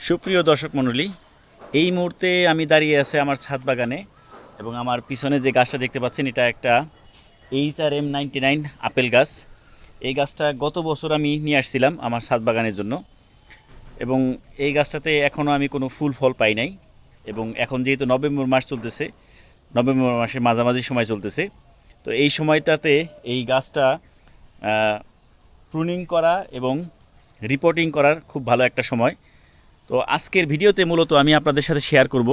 সুপ্রিয় দর্শক মণ্ডলী, এই মুহূর্তে আমি দাঁড়িয়ে আছি আমার ছাদ বাগানে এবং আমার পিছনে যে গাছটা দেখতে পাচ্ছেন এটা একটা HRM99 আপেল গাছ। এই গাছটা গত বছর আমি নিয়ে আসছিলাম আমার ছাদ বাগানের জন্য এবং এই গাছটাতে এখনও আমি কোনো ফুল ফল পাই নাই। এবং এখন যেহেতু নভেম্বর মাস চলতেছে, নভেম্বর মাসের মাঝামাঝি সময় চলতেছে, তো এই সময়টাতে এই গাছটা প্রুনিং করা এবং রিপোর্টিং করার খুব ভালো একটা সময়। তো আজকের ভিডিওতে মূলত আমি আপনাদের সাথে শেয়ার করব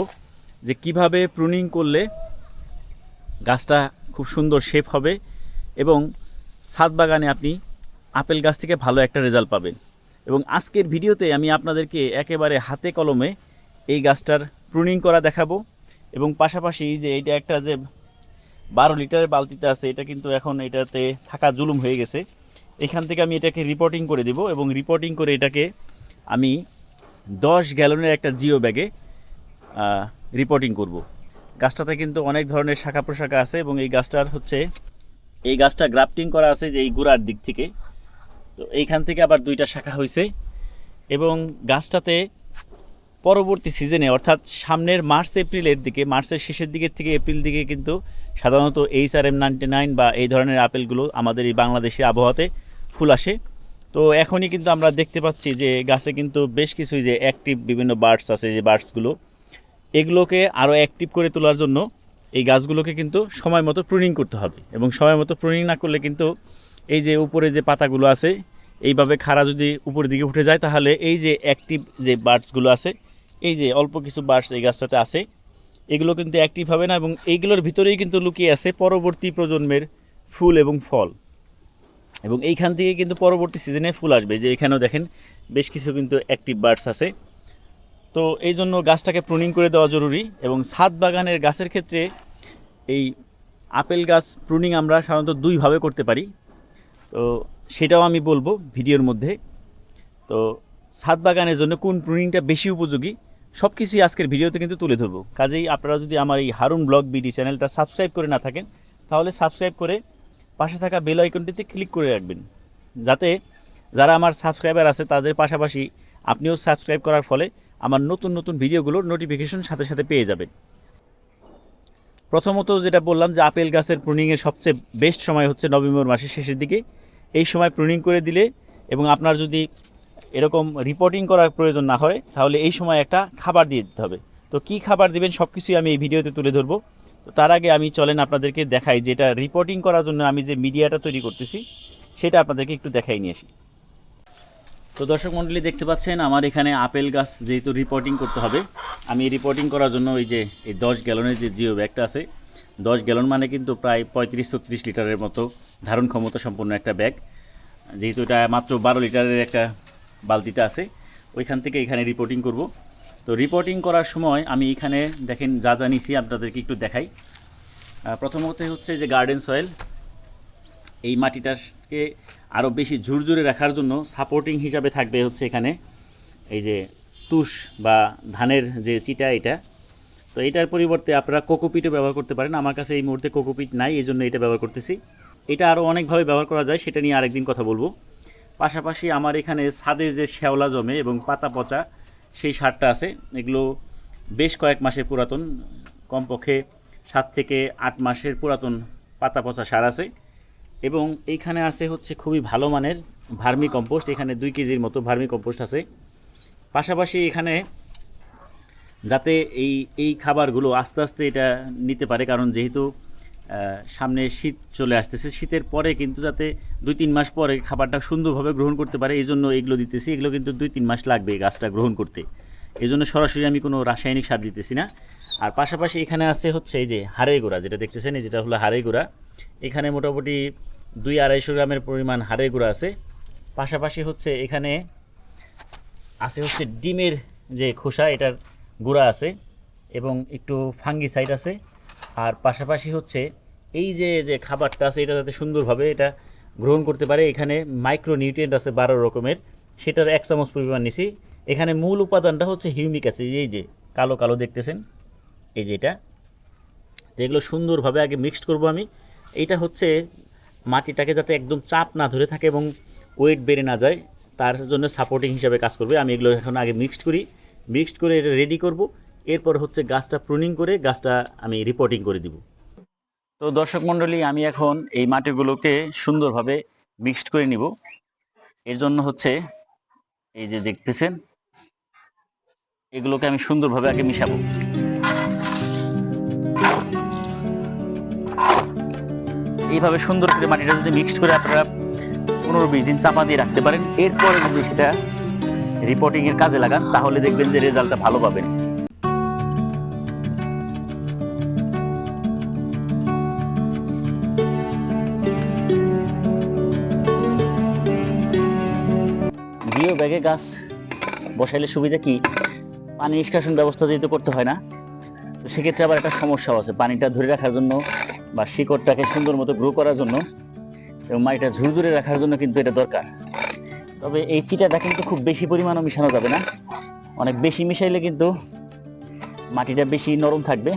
যে কিভাবে প্রুনিং করলে গাছটা খুব সুন্দর শেপ হবে এবং ছাদ বাগানে আপনি আপেল গাছ থেকে ভালো একটা রেজাল্ট পাবেন। এবং আজকের ভিডিওতে আমি আপনাদেরকে একেবারে হাতে কলমে এই গাছটার প্রুনিং করা দেখাবো এবং পাশাপাশি যে এইটা একটা যে 12 লিটারের বালতিতে আছে, এটা কিন্তু এখন এটাতে থাকা জুলুম হয়ে গেছে। এখান থেকে আমি এটাকে রিপোর্টিং করে দেব এবং রিপোর্টিং করে এটাকে আমি 10 গ্যালনের একটা জিও ব্যাগে রিপোর্টিং করব। গাছটাতে কিন্তু অনেক ধরনের শাখা প্রশাখা আছে এবং এই গাছটা গ্রাফটিং করা আছে যে এই গোড়ার দিক থেকে, তো এইখান থেকে আবার 2টা শাখা হয়েছে। এবং গাছটাতে পরবর্তী সিজনে অর্থাৎ সামনের মার্চ এপ্রিলের দিকে, মার্চের শেষের দিকের থেকে এপ্রিল দিকে কিন্তু সাধারণত HRM99 বা এই ধরনের আপেলগুলো আমাদের এই বাংলাদেশে আবহাওয়াতে ফুল আসে। তো এখনই কিন্তু আমরা দেখতে পাচ্ছি যে গাছে কিন্তু বেশ কিছু যে অ্যাক্টিভ বিভিন্ন বার্ডস আছে, যে বার্ডসগুলো এগুলোকে আরও অ্যাক্টিভ করে তোলার জন্য এই গাছগুলোকে কিন্তু সময় মতো প্রুনিং করতে হবে। এবং সময় মতো প্রুনিং না করলে কিন্তু এই যে উপরে যে পাতাগুলো আছে এইভাবে খাড়া যদি উপরের দিকে উঠে যায়, তাহলে এই যে অ্যাক্টিভ যে বার্ডসগুলো আছে, এই যে অল্প কিছু বার্ডস এই গাছটাতে আছে, এগুলো কিন্তু অ্যাক্টিভ হবে না এবং এইগুলোর ভিতরেই কিন্তু লুকিয়ে আছে পরবর্তী প্রজন্মের ফুল এবং ফল। এবং এইখান থেকে কিন্তু পরবর্তী সিজনে ফুল আসবে, যে এখানেও দেখেন বেশ কিছু কিন্তু অ্যাক্টিভ বার্ডস আছে। তো এই জন্য গাছটাকে প্রুনিং করে দেওয়া জরুরি। এবং ছাদ বাগানের গাছের ক্ষেত্রে এই আপেল গাছ প্রুনিং আমরা সাধারণত 2ভাবে করতে পারি, তো সেটাও আমি বলবো ভিডিওর মধ্যে। তো ছাদ বাগানের জন্য কোন প্রুনিংটা বেশি উপযোগী সব কিছুই আজকের ভিডিওতে কিন্তু তুলে ধরবো। কাজেই আপনারা যদি আমার এই হারুন ব্লগ বিডি চ্যানেলটা সাবস্ক্রাইব করে না থাকেন, তাহলে সাবস্ক্রাইব করে পাশে থাকা বেল আইকনটিতে ক্লিক করে রাখবেন, যাতে যারা আমার সাবস্ক্রাইবার আছে তাদের পাশাপাশি আপনিও সাবস্ক্রাইব করার ফলে আমার নতুন নতুন ভিডিওগুলোর নোটিফিকেশন সাথে সাথে পেয়ে যাবেন। প্রথমত যেটা বললাম যে আপেল গাছের প্রুনিংয়ের সবচেয়ে বেস্ট সময় হচ্ছে নভেম্বর মাসের শেষের দিকে। এই সময় প্রুনিং করে দিলে এবং আপনার যদি এরকম রিপোর্টিং করার প্রয়োজন না হয়, তাহলে এই সময় একটা খাবার দিয়ে দিতে হবে। তো কী খাবার দিবেন সব কিছুই আমি এই ভিডিওতে তুলে ধরবো। তো তার আগে আমি চলেন আপনাদেরকে দেখাই যে এটা রিপোর্টিং করার জন্য আমি যে মিডিয়াটা তৈরি করতেছি সেটা আপনাদেরকে একটু দেখাই নিয়ে আসি। তো দর্শক মণ্ডলী, দেখতে পাচ্ছেন আমার এখানে আপেল গাছ যেহেতু রিপোর্টিং করতে হবে, আমি রিপোর্টিং করার জন্য এই 10 গ্যালনের যে জিও ব্যাগটা আছে, 10 গ্যালন মানে কিন্তু প্রায় 35-36 লিটারের মতো ধারণ ক্ষমতা সম্পন্ন একটা ব্যাগ। যেহেতু এটা মাত্র 12 লিটারের একটা বালতিতে আছে, ওইখান থেকে এখানে রিপোর্টিং করব। তো রিপোর্টিং করার সময় আমি এখানে দেখেন যা যা নিছি আপনাদেরকে একটু দেখাই। প্রথমত হচ্ছে যে গার্ডেন সয়েল, এই মাটিটাকে আরও বেশি ঝুরঝুরে রাখার জন্য সাপোর্টিং হিসাবে থাকবে হচ্ছে এখানে এই যে তুষ বা ধানের যে চিটা, এটা। তো এটার পরিবর্তে আপনারা কোকোপিটও ব্যবহার করতে পারেন। আমার কাছে এই মুহূর্তে কোকোপিট নাই, এই জন্য এটা ব্যবহার করতেছি। এটা আরও অনেকভাবে ব্যবহার করা যায়, সেটা নিয়ে আরেকদিন কথা বলবো। পাশাপাশি আমার এখানে ছাদে যে শ্যাওলা জমে এবং পাতা পচা সেই সারটা আছে, এগুলো বেশ কয়েক মাসের পুরাতন, কমপক্ষে 7 থেকে 8 মাসের পুরাতন পাতা পচা সার আছে। এবং এইখানে আছে হচ্ছে খুবই ভালো মানের ভার্মি কম্পোস্ট, এখানে 2 কেজির মতো ভার্মি কম্পোস্ট আছে। পাশাপাশি এখানে যাতে এই খাবারগুলো আস্তে আস্তে এটা নিতে পারে, কারণ যেহেতু সামনে শীত চলে আসতেছে, শীতের পরে কিন্তু যাতে 2-3 মাস পরে খাবারটা সুন্দরভাবে গ্রহণ করতে পারে, এই জন্য এগুলো দিতেছি। এগুলো কিন্তু 2-3 মাস লাগবে গাছটা গ্রহণ করতে, এই জন্য সরাসরি আমি কোনো রাসায়নিক সার দিতেছি না। আর পাশাপাশি এখানে আছে হচ্ছে এই যে হাড়ের গুঁড়া, যেটা দেখতেছেন এই যেটা হলো হাড়ের গুঁড়া। এখানে মোটামুটি 200-250 গ্রামের পরিমাণ হাড়ের গুঁড়া আছে। পাশাপাশি হচ্ছে এখানে আছে হচ্ছে ডিমের যে খোসা, এটার গুঁড়া আছে এবং একটু ফাঙ্গিসাইড আছে। আর পাশাপাশি হচ্ছে এই যে খাবারটা আছে, এটা যাতে সুন্দরভাবে এটা গ্রহণ করতে পারে, এখানে মাইক্রো নিউট্রিয়েন্ট আছে 12 রকমের, সেটার 1 চামচ পরিমাণ নিছি। এখানে মূল উপাদানটা হচ্ছে হিউমিক অ্যাসিড, এই যে কালো কালো দেখতেছেন এই যে এটা। তো এগুলো সুন্দরভাবে আগে মিক্সড করব আমি। এইটা হচ্ছে মাটিটাকে যাতে একদম চাপ না ধরে থাকে এবং ওয়েট বেড়ে না যায়, তার জন্য সাপোর্টিং হিসাবে কাজ করবে। আমি এগুলো এখন আগে মিক্সড করি, মিক্সড করে এটা রেডি করব। এরপর হচ্ছে গাছটা প্রুনিং করে গাছটা আমি রিপোর্টিং করে দিব। তো দর্শক মণ্ডলী, আমি এখন এই মাটিগুলোকে সুন্দরভাবে মিক্সড করে নিব। এর জন্য হচ্ছে এই যে দেখতেছেন, এগুলোকে আমি সুন্দরভাবে আগে মিশাবো। এইভাবে সুন্দর করে মাটিটা যদি মিক্সড করে আপনারা 15-20 দিন চাপা দিয়ে রাখতে পারেন, এরপরে যদি সেটা রিপোর্টিং এর কাজে লাগান, তাহলে দেখবেন যে রেজাল্টটা ভালো পাবেন। জিও ব্যাগে গাছ বসাইলে সুবিধা কি, পানি নিষ্কাশন ব্যবস্থা যেহেতু করতে হয় না, তো সেক্ষেত্রে আবার একটা সমস্যাও আছে। পানিটা ধরে রাখার জন্য বা শিকড়টাকে সুন্দর মতো গ্রো করার জন্য এবং মাটিটা ঝুরঝুরে রাখার জন্য কিন্তু এটা দরকার। তবে এই চিটাটা কিন্তু খুব বেশি পরিমাণও মিশানো যাবে না। অনেক বেশি মিশাইলে কিন্তু মাটিটা বেশি নরম থাকবে,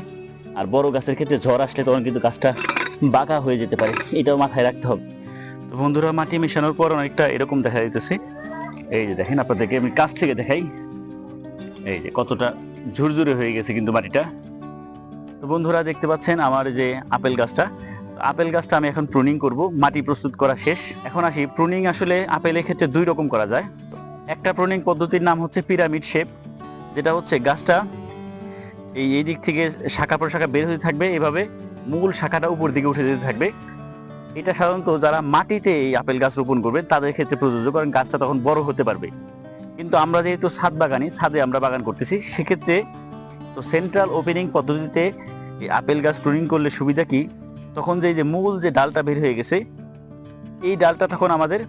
আর বড় গাছের ক্ষেত্রে ঝড় আসলে তখন কিন্তু গাছটা বাঁকা হয়ে যেতে পারে, এটাও মাথায় রাখতে হবে। তো বন্ধুরা, মাটি মেশানোর পর অনেকটা এরকম দেখা যাইতেছে। এই যে দেখেন, আপনাদেরকে আমি কাছ থেকে দেখাই, এই যে কতটা ঝুরঝুরে হয়ে গেছে কিন্তু মাটিটা। তো বন্ধুরা, দেখতে পাচ্ছেন আমার যে আপেল গাছটা আমি এখন প্রুনিং করব। মাটি প্রস্তুত করা শেষ। এখন আসি, প্রুনিং আসলে আপেলের ক্ষেত্রে 2 রকম করা যায়। একটা প্রুনিং পদ্ধতির নাম হচ্ছে পিরামিড শেপ, যেটা হচ্ছে গাছটা এই দিক থেকে শাখা প্রশাখা বের হতে থাকবে, এভাবে মূল শাখাটা উপর দিকে উঠে যেতে থাকবে। এটা সাধারণত যারা মাটিতে এই আপেল গাছ রোপণ করবে তাদের ক্ষেত্রে প্রযোজ্য, কারণ গাছটা তখন বড় হতে পারবে। কিন্তু আমরা যেহেতু ছাদে আমরা বাগান করতেছি, সেক্ষেত্রে তো সেন্ট্রাল ওপেনিং পদ্ধতিতে এই আপেল গাছ প্রুনিং করলে সুবিধা কি, তখন যে মূল যে ডালটা বের হয়ে গেছে, এই ডালটা তখন আমাদের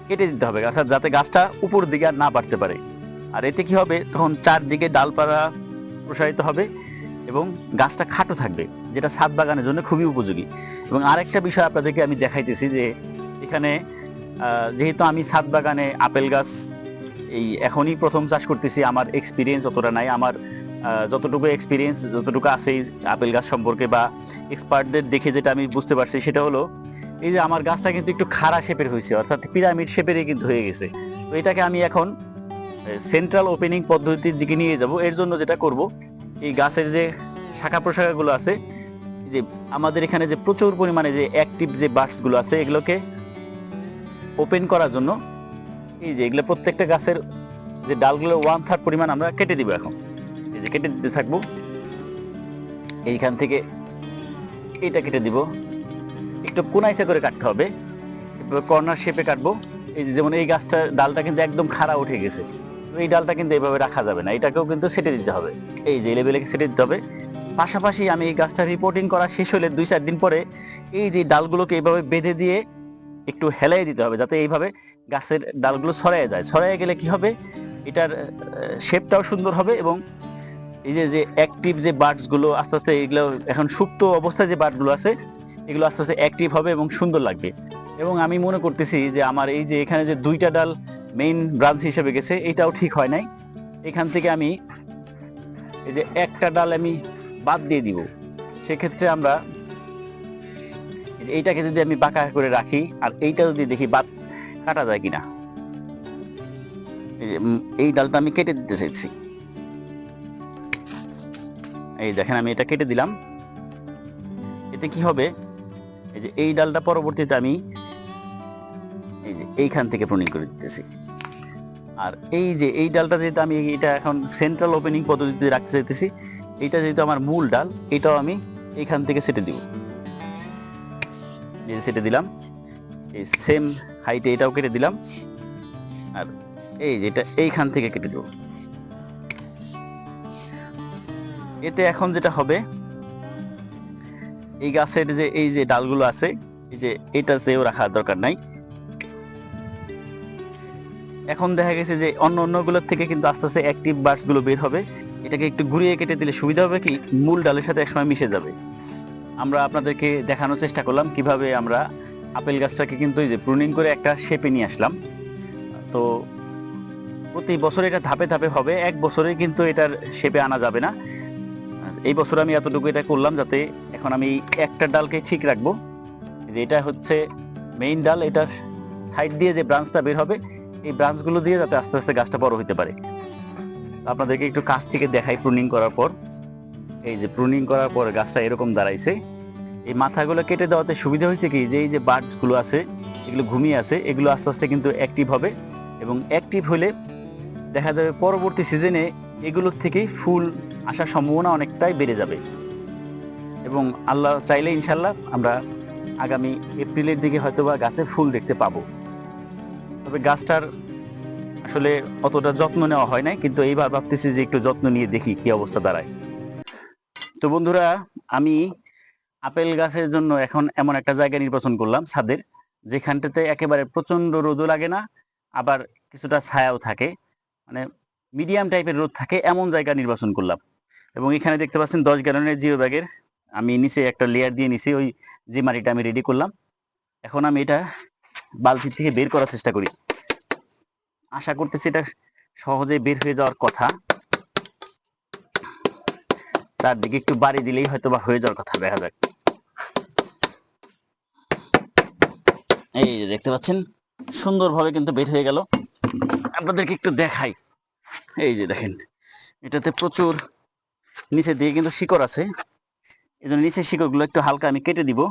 কেটে দিতে হবে, অর্থাৎ যাতে গাছটা উপর দিকে আর না বাড়তে পারে। আর এতে কি হবে, তখন চারদিকে ডালপালা প্রসারিত হবে এবং গাছটা খাটো থাকবে, যেটা ছাদ বাগানের জন্য খুবই উপযোগী। এবং আরেকটা বিষয় আপনাদেরকে আমি দেখাইতেছি যে এখানে যেহেতু আমি ছাদ বাগানে আপেল গাছ এই এখনই প্রথম চাষ করতেছি, আমার এক্সপিরিয়েন্স অতটা নাই। আমার যতটুকু এক্সপিরিয়েন্স, যতটুকু আছে এই আপেল গাছ সম্পর্কে বা এক্সপার্টদের দেখে যেটা আমি বুঝতে পারছি, সেটা হলো এই যে আমার গাছটা কিন্তু একটু খাড়া শেপের হয়েছে, অর্থাৎ পিরামিড শেপেরই কিন্তু হয়ে গেছে। তো এটাকে আমি এখন সেন্ট্রাল ওপেনিং পদ্ধতির দিকে নিয়ে যাব। এর জন্য যেটা করব, এই গাছের যে শাখা প্রশাখাগুলো আছে, যে আমাদের এখানে যে প্রচুর পরিমাণে যে অ্যাক্টিভ যে বাডসগুলো আছে, এগুলোকে ওপেন করার জন্য এই যে এগুলো প্রত্যেকটা গাছের যে ডালগুলো 1/3 পরিমাণ আমরা কেটে দিব। এখন এই যে কেটে দিতে থাকবো, এইখান থেকে এইটা কেটে দিব। একটু কোনাইসা করে কাটতে হবে, কর্নার শেপে কাটবো। এই যে যেমন এই গাছটা ডালটা কিন্তু একদম খাড়া উঠে গেছে, তো এই ডালটা কিন্তু এইভাবে রাখা যাবে না, এটাকেও কিন্তু সেটে দিতে হবে, এই যে লেভেলে সেটে দিতে হবে। পাশাপাশি আমি এই গাছটা রিপোর্টিং করা শেষ হলে 2-4 দিন পরে এই যে ডালগুলোকে এইভাবে বেঁধে দিয়ে একটু হেলাই দিতে হবে, যাতে এইভাবে গাছের ডালগুলো ছড়ায় যায়। ছড়ায় গেলে কি হবে, এটার শেপটাও সুন্দর হবে এবং এই যে অ্যাক্টিভ যে বার্ডসগুলো আস্তে আস্তে, এগুলো এখন সুপ্ত অবস্থায় যে বার্ডগুলো আছে, এগুলো আস্তে আস্তে অ্যাক্টিভ হবে এবং সুন্দর লাগবে। এবং আমি মনে করতেছি যে আমার এই যে এখানে যে 2টা ডাল মেইন ব্রাঞ্চ হিসেবে গেছে, এটাও ঠিক হয় নাই। এখান থেকে আমি এই যে একটা ডাল আমি বাদ দিয়ে দিব। সেক্ষেত্রে আমরা এইটাকে যদি আমি বাঁকা করে রাখি আর এইটা যদি দেখি বাদ কাটা যায় কিনা, এই ডালটা আমি কেটে দিতে চাইছি। এই দেখেন, আমি এটা কেটে দিলাম। এতে কি হবে, এই যে এই ডালটা পরবর্তীতে আমি এই যে এইখান থেকে প্রুনিং করে দিতেছি। আর এই যে এই ডালটা যেহেতু আমি এটা এখন সেন্ট্রাল ওপেনিং পদ্ধতিতে রাখতে চাইতেছি, এইটা যেহেতু আমার মূল ডাল, এটাও আমি এইখান থেকে সেটে দিব। এই সেটে দিলাম, এই সেম হাইটে এটাও কেটে দিলাম, আর এই যেটা এইখান থেকে কেটে দেব। এতে এখন যেটা হবে, এই গাছের যে এই যে ডালগুলো আছে, এই যে এটাতেও রাখার দরকার নাই। এখন দেখা গেছে যে অন্যগুলোর থেকে কিন্তু আস্তে আস্তে অ্যাক্টিভ বার্ডস গুলো বের হবে। এটাকে একটু ঘুরিয়ে কেটে দিলে সুবিধা হবে কি, মূল ডালের সাথে একসময় মিশে যাবে। আমরা আপনাদেরকে দেখানোর চেষ্টা করলাম কিভাবে আমরা আপেল গাছটাকে কিন্তু এই যে প্রুনিং করে একটা শেপে নিয়ে আসলাম। তো প্রতি বছর এটা ধাপে ধাপে হবে, এক বছরে কিন্তু এটার শেপে আনা যাবে না। এই বছর আমি এতটুকু এটা করলাম, যাতে এখন আমি একটা ডালকে ঠিক রাখবো, যে এটা হচ্ছে মেইন ডাল, এটার সাইড দিয়ে যে ব্রাঞ্চটা বের হবে, এই ব্রাঞ্চগুলো দিয়ে যাতে আস্তে আস্তে গাছটা বড় হতে পারে। আপনাদেরকে একটু কাছ থেকে দেখাই প্রুনিং করার পর। এই যে প্রুনিং করার পর গাছটা এরকম দাঁড়াইছে। এই মাথাগুলো কেটে দেওয়াতে সুবিধা হয়েছে কি, যে এই যে বার্ডস গুলো আছে এগুলো ঘুমিয়ে আছে, এগুলো আস্তে আস্তে কিন্তু অ্যাক্টিভ হবে এবং অ্যাক্টিভ হলে দেখা যাবে পরবর্তী সিজনে এগুলোর থেকেই ফুল আসার সম্ভাবনা অনেকটাই বেড়ে যাবে এবং আল্লাহ চাইলে ইনশাল্লাহ আমরা আগামী এপ্রিলের দিকে হয়তোবা গাছে ফুল দেখতে পাবো। তবে গাছটার আসলে অতটা যত্ন নেওয়া হয় নাই, কিন্তু এইবার ভাবতেছি যে একটু যত্ন নিয়ে দেখি কি অবস্থা দাঁড়ায়। তো বন্ধুরা, আমি আপেল গাছের জন্য এখন এমন একটা জায়গা নির্বাচন করলাম ছাদের, যেখানটাতে একেবারে প্রচন্ড রোদও লাগে না, আবার কিছুটা ছায়াও থাকে, মানে মিডিয়াম টাইপের রোদ থাকে, এমন জায়গা নির্বাচন করলাম। এবং এখানে দেখতে পাচ্ছেন 10 গ্যালনের জিও ব্যাগের আমি নিচে একটা লেয়ার দিয়ে নিছি, ওই যে মাটিটা আমি রেডি করলাম। এখন আমি এটা বালতি থেকে বের করার চেষ্টা করি, আশা করতেছি এটা সহজেই বের হয়ে যাওয়ার কথা। চারদিকে একটু বাড়ি দিলেই হয়তো বা হয়ে যাওয়ার কথা, দেখা যাক। এই যে দেখতে পাচ্ছেন সুন্দরভাবে কিন্তু বের হয়ে গেল। আপনাদেরকে একটু দেখাই, এই যে দেখেন এটাতে প্রচুর নিচে দিয়ে কিন্তু শিকড় আছে, এই জন্য নিচের শিকড়গুলো একটু হালকা আমি কেটে দিব।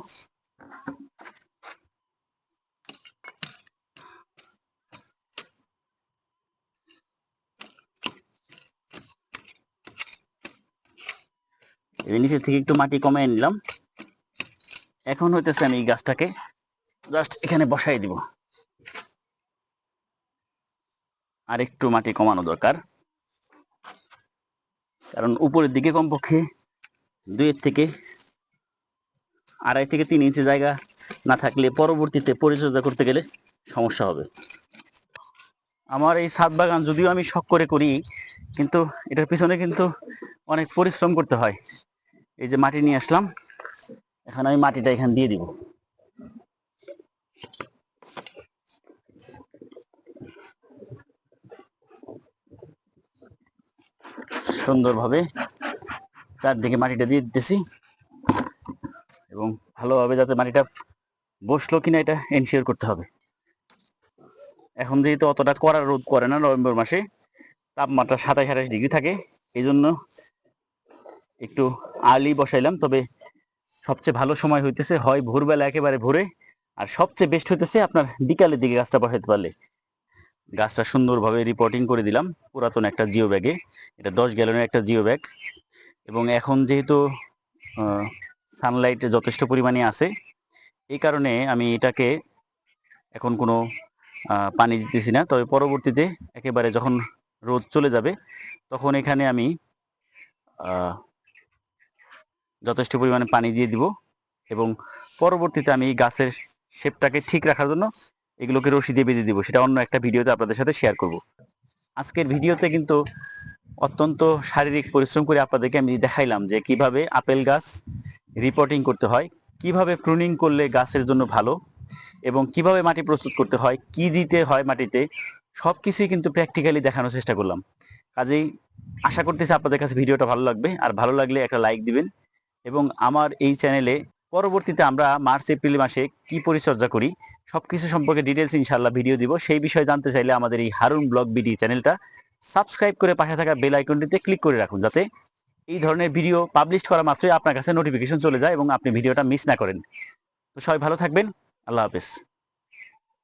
নিচের থেকে একটু মাটি কমিয়ে নিলাম। এখন হইতেছে আমি এই গাছটাকে জাস্ট এখানে বসাই দিব, আর একটু মাটি কমানো দরকার, কারণ উপরের দিকে কমপক্ষে 2.5 থেকে 3 ইঞ্চি জায়গা না থাকলে পরবর্তীতে পরিচর্যা করতে গেলে সমস্যা হবে। আমার এই ছাদ বাগান যদিও আমি শখ করে করি, কিন্তু এটার পিছনে কিন্তু অনেক পরিশ্রম করতে হয়। এই যে মাটি নিয়ে আসলাম, এখন আমি মাটিটা এখানে দিয়ে দিব। সুন্দরভাবে চারদিকে মাটিটা দিয়ে দিতেছি এবং ভালোভাবে যাতে মাটিটা বসলো কিনা এটা এনশিওর করতে হবে। এখন যেহেতু অতটা কড়া রোদ করে না, নভেম্বর মাসে তাপমাত্রা 27-28 ডিগ্রি থাকে, এই জন্য একটু আর্লি বসাইলাম। তবে সবচেয়ে ভালো সময় হইতেছে হয় ভোরবেলা একেবারে ভোরে, আর সবচেয়ে বেস্ট হইতেছে আপনার বিকালের দিকে গাছটা বসাইতে পারলে। গাছটা সুন্দরভাবে রিপোর্টিং করে দিলাম পুরাতন একটা জিও ব্যাগে, এটা 10 গ্যালনের একটা জিও ব্যাগ। এবং এখন যেহেতু সানলাইট যথেষ্ট পরিমাণে আছে, এই কারণে আমি এটাকে এখন কোনো পানি দিতেছি না। তবে পরবর্তীতে একেবারে যখন রোদ চলে যাবে তখন এখানে আমি যথেষ্ট পরিমাণে পানি দিয়ে দিব এবং পরবর্তীতে আমি গাছের শেপটাকে ঠিক রাখার জন্য এগুলোকে রশি দিয়ে বেঁধে দিব, সেটা অন্য একটা ভিডিওতে আপনাদের সাথে শেয়ার করব। আজকের ভিডিওতে কিন্তু অত্যন্ত শারীরিক পরিশ্রম করে আপনাদেরকে আমি দেখাইলাম যে কিভাবে আপেল গাছ রিপোর্টিং করতে হয়, কিভাবে প্রুনিং করলে গাছের জন্য ভালো, এবং কিভাবে মাটি প্রস্তুত করতে হয়, কি দিতে হয় মাটিতে, সবকিছুই কিন্তু প্র্যাকটিক্যালি দেখানোর চেষ্টা করলাম। কাজেই আশা করতেছি আপনাদের কাছে ভিডিওটা ভালো লাগবে, আর ভালো লাগলে একটা লাইক দিবেন। এবং আমার এই চ্যানেলে পরবর্তীতে আমরা মার্চ এপ্রিল মাসে কি পরিচর্যা করি সবকিছু সম্পর্কে ডিটেলস ইনশাআল্লাহ ভিডিও দিব। সেই বিষয়ে জানতে চাইলে আমাদের এই হারুন ব্লগ বিডি চ্যানেলটা সাবস্ক্রাইব করে পাশে থাকা বেল আইকনটিতে ক্লিক করে রাখুন, যাতে এই ধরনের ভিডিও পাবলিশ করা মাত্রই আপনার কাছে নোটিফিকেশন চলে যায় এবং আপনি ভিডিওটা মিস না করেন। তো সবাই ভালো থাকবেন, আল্লাহ হাফেজ।